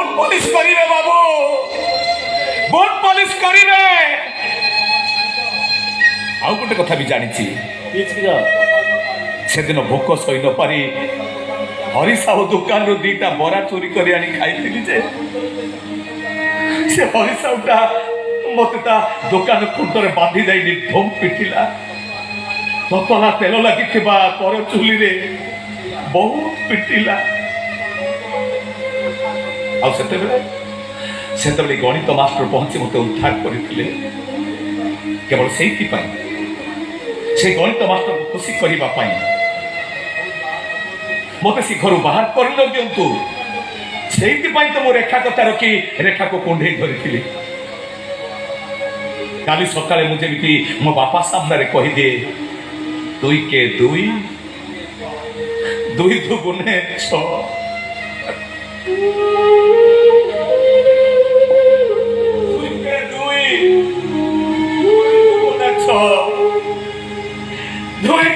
বুট polish করিবে বাবু, বুট polish করিবে। ଆଉ ଗୋଟେ କଥା ବି ଜାଣିଛି, ସେଦିନ ଭୋକ ସହି ନ ପାରି ହରି ସାହୁ ଦୋକାନରୁ ଦିଟା ବରା ଚୋରି କରି ଆଣି ଖାଇଥିଲି ଯେ ସେ ହରି ସାହୁଟା ମତେ ତା ଦୋକାନ ଖୁଣ୍ଟରେ ବାନ୍ଧି ଦେଇ ନିର୍ଭମ ପିଟିଲା। ତତଲା ତେଲ ଲାଗିଥିବା ପର ଚୁଲିରେ ବହୁତ ପିଟିଲା। ଆଉ ସେତେବେଳେ ଗଣିତ ମାଷ୍ଟର ପହଞ୍ଚି ମତେ ଉଦ୍ଧାର କରିଥିଲେ। କେବଳ ସେଇଥିପାଇଁ, ସେ ଗଣିତ ମାଷ୍ଟରକୁ ଖୁସି କରିବା ପାଇଁ ମତେ ସେ ଘରୁ ବାହାର କରିନ ଦିଅନ୍ତୁ। ସେଇଥିପାଇଁ ତ ମୁଁ ରେଖା କଥା ରଖି ରେଖାକୁ କୁଣ୍ଢେଇ ଧରିଥିଲି। କାଲି ସକାଳେ ମୁଁ ଯେମିତି ମୋ ବାପା ସାମ୍ନାରେ କହିଦିଏ, 2 କେ 2, 2 ଦୁଗୁଣେ 6। দুই